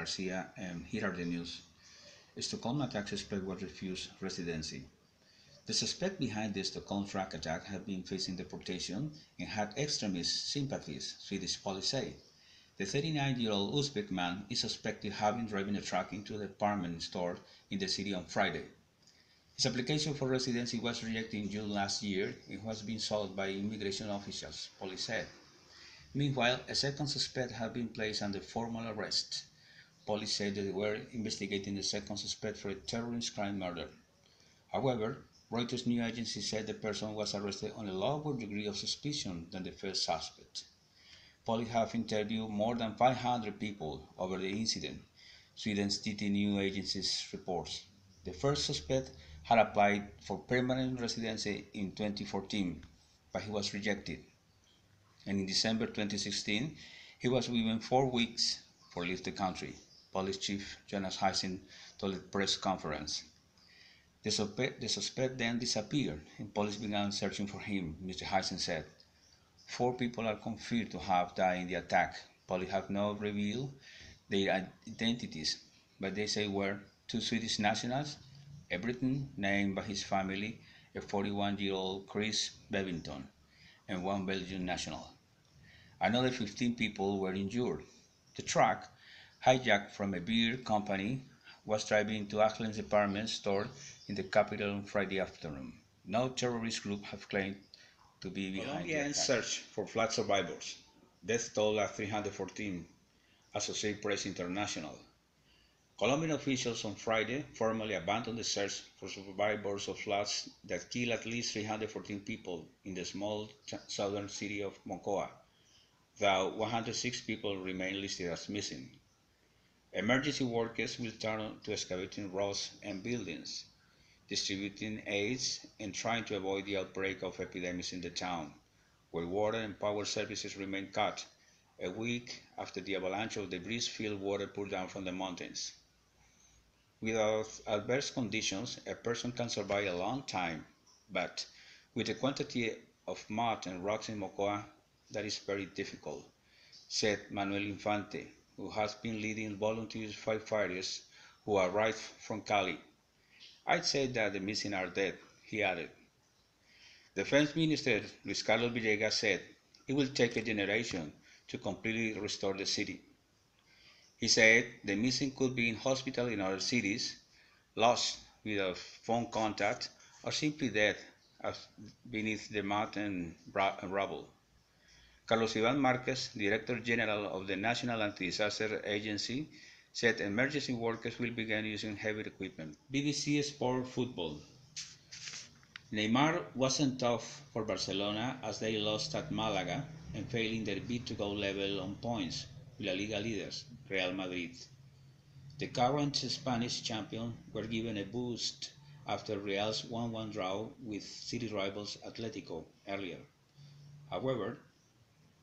Garcia, and here are the news. Stockholm attack suspect was refused residency. The suspect behind the Stockholm truck attack had been facing deportation and had extremist sympathies, Swedish police say. The 39-year-old Uzbek man is suspected of having driven a truck into a department store in the city on Friday. His application for residency was rejected in June last year and was being solved by immigration officials, police said. Meanwhile, a second suspect had been placed under formal arrest. Police said they were investigating the second suspect for a terrorist crime murder. However, Reuters news agency said the person was arrested on a lower degree of suspicion than the first suspect. Police have interviewed more than 500 people over the incident, Sweden's TT news agency reports. The first suspect had applied for permanent residency in 2014, but he was rejected. And in December 2016, he was given 4 weeks for leave the country, Police Chief Jonas Heisen told a press conference. The suspect then disappeared, and police began searching for him, Mr. Heisen said. 4 people are confirmed to have died in the attack. Police have not revealed their identities, but they say were two Swedish nationals, a Briton named by his family, a 41-year-old Chris Bevington, and one Belgian national. Another 15 people were injured. The truck, hijacked from a beer company, was driving into Achlen's department store in the capital on Friday afternoon. No terrorist group have claimed to be behind Colombia the attack. Search for flood survivors. Death toll at 314, Associated Press International. Colombian officials on Friday formally abandoned the search for survivors of floods that killed at least 314 people in the small southern city of Mocoa, though 106 people remain listed as missing. Emergency workers will turn to excavating roads and buildings, distributing aids, and trying to avoid the outbreak of epidemics in the town, where water and power services remain cut a week after the avalanche of debris-filled water poured down from the mountains. Without adverse conditions, a person can survive a long time, but with the quantity of mud and rocks in Mocoa, that is very difficult, said Manuel Infante, who has been leading volunteer firefighters who arrived from Cali. I'd say that the missing are dead, he added. Defense Minister Luis Carlos Villegas said it will take a generation to completely restore the city. He said the missing could be in hospitals in other cities, lost without phone contact, or simply dead beneath the mud and rubble. Carlos Iván Márquez, Director General of the National Anti-Disaster Agency, said emergency workers will begin using heavy equipment. BBC Sport Football. Neymar wasn't tough for Barcelona as they lost at Malaga and failing their bid to go level on points with La Liga leaders, Real Madrid. The current Spanish champions were given a boost after Real's 1-1 draw with city rivals Atletico earlier. However,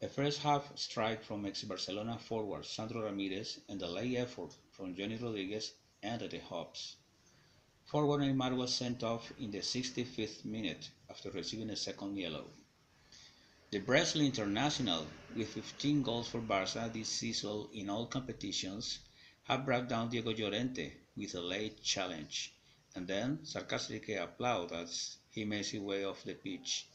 a first-half strike from ex-Barcelona forward Sandro Ramirez and a late effort from Johnny Rodriguez ended the hopes. Forward Neymar was sent off in the 65th minute after receiving a second yellow. The Brazilian international, with 15 goals for Barca this season in all competitions, have brought down Diego Llorente with a late challenge, and then sarcastically applauded as he makes his way off the pitch.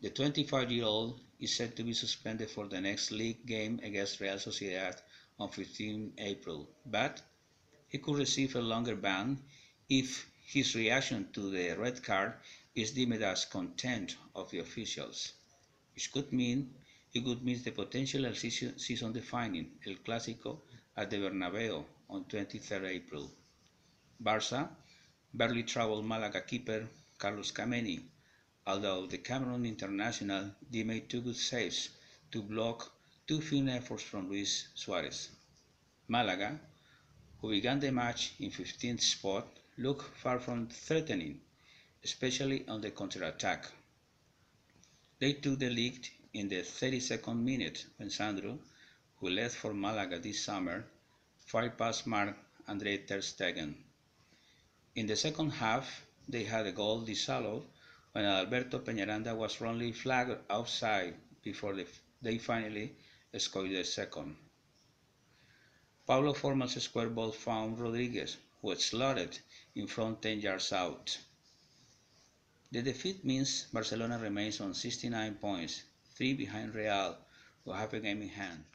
The 25-year-old is said to be suspended for the next league game against Real Sociedad on 15 April, but he could receive a longer ban if his reaction to the red card is deemed as contempt of the officials, which could mean he could miss the potential season-defining El Clásico at the Bernabeu on 23 April. Barca barely troubled Malaga keeper Carlos Kameni, although the Cameroon international did make two good saves to block two fine efforts from Luis Suarez. Malaga, who began the match in 15th spot, looked far from threatening, especially on the counter-attack. They took the lead in the 32nd minute when Sandro, who led for Malaga this summer, fired past Marc André ter Stegen. In the second half, they had a goal disallowed when Alberto Peñaranda was wrongly flagged offside before they finally scored the second. Pablo Formal's square ball found Rodriguez, who had slotted in front 10 yards out. The defeat means Barcelona remains on 69 points, 3 behind Real, who have a game in hand.